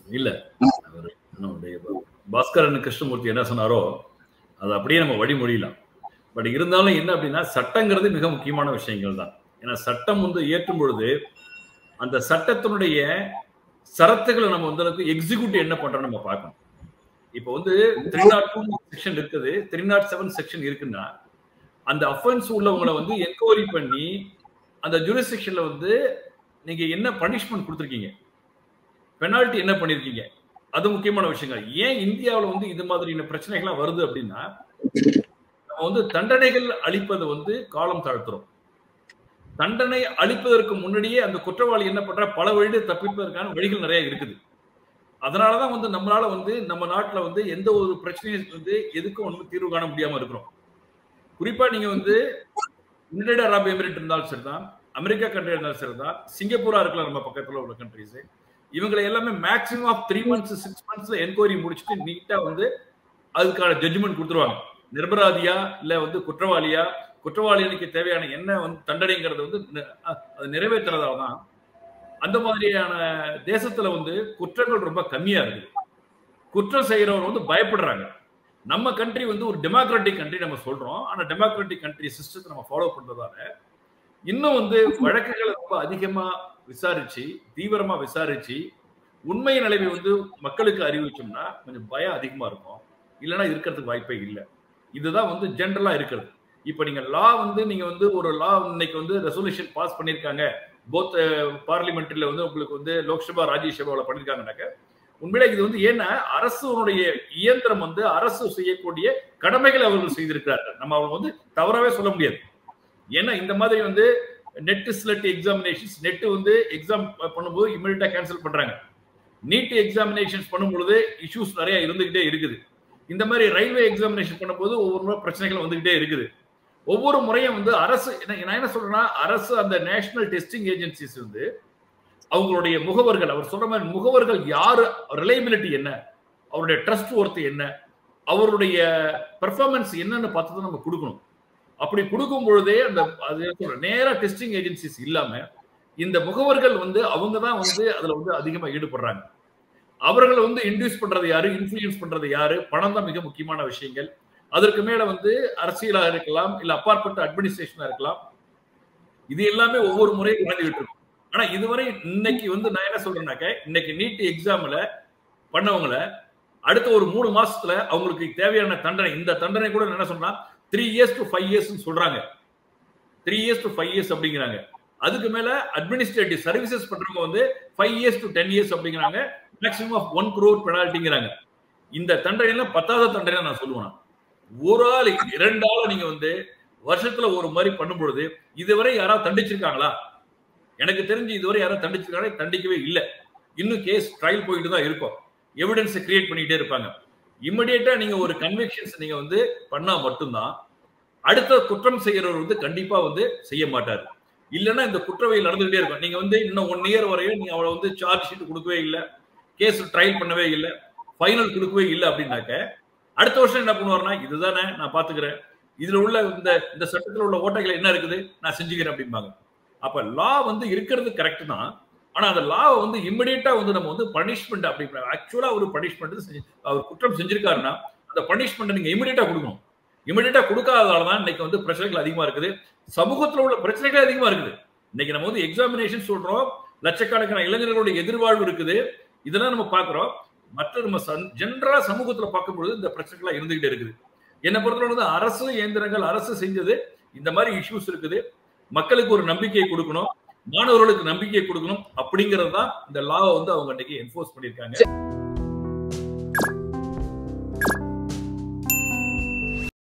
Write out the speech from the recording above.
இல்ல அவர் நம்முடைய பாஸ்கரன் கிருஷ்ணமூர்த்தி என்ன சொன்னாரோ அது அப்படியே நம்ம வழிமொழியலாம். பட் இருந்தாலும் என்ன அப்படின்னா சட்டங்கிறது மிக முக்கியமான விஷயங்கள் தான். ஏன்னா சட்டம் வந்து ஏற்றும் பொழுது அந்த சட்டத்தினுடைய சரத்துகளை நம்ம வந்து எக்ஸிக்யூட்டிவ் என்ன பண்றோம் நம்ம பார்க்கணும். இப்போ வந்து 302 செக்ஷன் இருக்குது, 307 செக்ஷன் இருக்குன்னா அந்த அஃபென்ஸ் உள்ளவங்களை வந்து என்கொயரி பண்ணி அந்த ஜூரிஸ்டிக்ஷன்ல வந்து நீங்க என்ன பனிஷ்மெண்ட் கொடுத்துருக்கீங்க, பெனால்டி என்ன பண்ணிருக்கீங்க, அது முக்கியமான விஷயங்கள். ஏன் இந்தியாவில் வந்து இது மாதிரியான பிரச்சனைகள்லாம் வருது அப்படின்னா நம்ம வந்து தண்டனைகள் அளிப்பது வந்து காலம் தாழ்த்துறோம். தண்டனை அளிப்பதற்கு முன்னாடியே அந்த குற்றவாளி என்ன பண்ற பல வழியை தப்பிப்பதற்கான வழிகள் நிறைய இருக்குது. அதனாலதான் வந்து நம்மளால வந்து நம்ம நாட்டுல வந்து எந்த ஒரு பிரச்சனையும் வந்து எதுக்கும் ஒன்றும் தீர்வு காண முடியாம இருக்கிறோம். குறிப்பா நீங்க வந்து யுனைடெட் அரபு எமிரேட் இருந்தாலும் சரிதான், அமெரிக்கா கண்ட்ரி இருந்தாலும் சரிதான், சிங்கப்பூரா இருக்கலாம் நம்ம பக்கத்துல உள்ள கண்ட்ரிஸ், இவங்களை எல்லாமே maximum of 3 months 6 months enquiry முடிச்சுட்டு நீட்டா வந்து அதுக்கான ஜட்ஜ்மெண்ட் கொடுத்துருவாங்க. நிரபராதியா இல்ல வந்து குற்றவாளியா, குற்றவாளிகளுக்கு தேவையான என்ன வந்து தண்டனைங்கிறது வந்து அது நிறைவேற்றுறதால தான் அந்த மாதிரியான தேசத்துல வந்து குற்றங்கள் ரொம்ப கம்மியா இருக்குது. குற்றம் செய்யறவர் வந்து பயப்படுறாங்க. நம்ம கண்ட்ரி வந்து ஒரு டெமோக்ராட்டிக் கண்ட்ரி நம்ம சொல்றோம். ஆனா டெமோக்ராட்டிக் கண்ட்ரி சிஸ்டத்தை நம்ம ஃபாலோ பண்றதால இன்னும் வந்து வழக்குகளை ரொம்ப அதிகமா விசாரிச்சு தீவிரமா விசாரிச்சு உண்மை நிலைமை வந்து மக்களுக்கு அறிவிச்சோம்னா கொஞ்சம் பயம் அதிகமா இருக்கும். இல்லைன்னா இருக்கிறதுக்கு வாய்ப்பே இல்லை. இதுதான் வந்து ஜென்ரலா இருக்கிறது. இப்ப நீங்க லா வந்து நீங்க வந்து ஒரு லா இன்னைக்கு வந்து ரெசல்யூஷன் பாஸ் பண்ணிருக்காங்க, போத் பார்லிமெண்ட்ல வந்து உங்களுக்கு வந்து லோக்சபா ராஜ்யசபாவில் பண்ணிருக்காங்கன்னாக்க உண்மையிலே இது வந்து ஏன்னா அரசுடைய இயந்திரம் வந்து அரசு செய்யக்கூடிய கடமைகளை அவர்கள் செய்திருக்கிறார்கள். நம்ம அவங்க வந்து தவறாவே சொல்ல முடியாது. ஏன்னா இந்த மாதிரி வந்து நெட் ஸ்லெட் எக்ஸாமினேஷன்ஸ், நெட் வந்து எக்ஸாம் பண்ணும்போது இமிடியட்டா கேன்சல் பண்றாங்க. நீட் எக்ஸாமினேஷன்ஸ் பண்ணும்பொழுது இஷ்யூஸ் நிறைய இருந்துகிட்டே இருக்குது. இந்த மாதிரி ரயில்வே எக்ஸாமினேஷன் பண்ணும்போது ஒவ்வொரு முறை பிரச்சனைகள் வந்துகிட்டே இருக்குது. ஒவ்வொரு முறையும் வந்து அரசு நான் என்ன சொல்றேன்னா அரசு அந்த நேஷனல் டெஸ்டிங் ஏஜென்சிஸ் வந்து அவங்களுடைய முகவர்கள், அவர் சொல்ற மாதிரி முகவர்கள் யாரு, ரிலையபிலிட்டி என்ன, அவருடைய ட்ரஸ்ட் ஒர்த் என்ன, அவருடைய பெர்ஃபார்மன்ஸ் என்னன்னு பார்த்து தான் நம்ம கொடுக்கணும். அப்படி கொடுக்கும் பொழுதே அந்த அது நேரா டெஸ்டிங் ஏஜென்சிஸ் இல்லாம இந்த முகவர்கள் வந்து அவங்க தான் வந்து அதுல வந்து அதிகமா ஈடுபடுறாங்க. அவர்களை வந்து இன்டியூஸ் பண்றது யாரு, இன்ஃபுளுயன்ஸ் பண்றது யாரு, பணம் தான் மிக முக்கியமான விஷயங்கள். அதற்கு மேல வந்து அரசியலா இருக்கலாம், இல்ல அப்பாற்பட்ட அட்மினிஸ்ட்ரேஷனா இருக்கலாம். இது எல்லாமே ஒவ்வொரு முறையும் நடந்துகிட்டு இருக்கும். ஆனா இதுவரை இன்னைக்கு வந்து நான் என்ன சொல்றேன்னாக்க இன்னைக்கு நீட் எக்ஸாம்ல பண்ணவங்கள அடுத்த ஒரு 3 மாசத்துல அவங்களுக்கு தேவையான தண்டனை, இந்த தண்டனை கூட என்ன சொன்னா 3 years to 5 years சொல்றாங்க. 3 years to 5 years அப்படிங்கிறாங்க. அதுக்கு மேல அட்மினிஸ்ட்ரேட்டிவ் சர்வீசஸ் பண்றவங்க வந்து 5 years to 10 years அப்படிங்கிறாங்க. மேக்ஸிமம் ஆஃப் 1 crore பெனால்ட்டிங்கிறாங்க. இந்த தண்டனை பத்தாவது தண்டனை நான் சொல்லுவேன். ஒரு ஆள் 2 ஆள் நீங்க வந்து வருஷத்துல ஒரு மாதிரி பண்ணும் பொழுது இதுவரை யாராவது தண்டிச்சிருக்காங்களா? எனக்கு தெரிஞ்சு இதுவரை யாராவது தண்டிச்சிருக்காங்க? தண்டிக்கவே இல்லை. இன்னும் கேஸ் ட்ரையல் போயிட்டு தான் இருக்கும். எவிடன்ஸ் கிரியேட் பண்ணிட்டே இருப்பாங்க. இமிடியேட்டா நீங்க ஒரு கன்விக்ஷன்ஸ் நீங்க வந்து பண்ணா மட்டும்தான் அடுத்த குற்றம் செய்யறவர் வந்து கண்டிப்பா வந்து செய்ய மாட்டாரு. இல்லைன்னா இந்த குற்றவியல் நடந்துகிட்டே இருக்கும். நீங்க வந்து இன்னும் 1 year வரையும் நீங்க அவளை வந்து சார்ஜ் ஷீட் கொடுக்கவே இல்லை, கேஸ் ட்ரையல் பண்ணவே இல்லை, ஃபைனல் கொடுக்கவே இல்லை அப்படின்னாக்க அடுத்த வருஷம் என்ன பண்ணுவாருன்னா இதுதானே நான் பாத்துக்கிறேன், இதுல உள்ள இந்த சட்டத்தில் உள்ள ஓட்டைகள் என்ன இருக்குது நான் செஞ்சுக்கிறேன் அப்படிம்பாங்க. அப்ப லா வந்து இருக்கிறது கரெக்ட் தான். ஆனா அந்த லாவை வந்து இமிடியேட்டா வந்து நம்ம வந்து பனிஷ்மெண்ட் அப்படி ஆக்சுவலா ஒரு பனிஷ்மெண்ட் அவர் குற்றம் செஞ்சிருக்காருன்னா அந்த பனிஷ்மெண்ட் நீங்க இமிடியேட்டா கொடுக்கணும். இமிடியேட்டா கொடுக்காததால தான் இன்னைக்கு வந்து பிரச்சனைகள் அதிகமா இருக்குது. சமூகத்தில் உள்ள பிரச்சனைகள் அதிகமா இருக்குது. இன்னைக்கு நம்ம வந்து எக்ஸாமினேஷன் சொல்றோம், லட்சக்கணக்கான இளைஞர்களுடைய எதிர்வாழ்வு இருக்குது, இதெல்லாம் நம்ம பாக்குறோம். மற்ற நம்ம ஜென்ரலா சமூகத்துல பார்க்கும்போது இந்த பிரச்சனைகள் இருந்துகிட்டே இருக்குது. என்னை பொறுத்தவரை வந்து அரசு இயந்திரங்கள் அரசு செஞ்சது இந்த மாதிரி இஷ்யூஸ் இருக்குது. மக்களுக்கு ஒரு நம்பிக்கையை கொடுக்கணும், மாணவர்களுக்கு நம்பிக்கையை கொடுக்கணும் அப்படிங்கிறது தான் இந்த லாவை வந்து அவங்க இன்னைக்கு என்ஃபோர்ஸ் பண்ணியிருக்காங்க.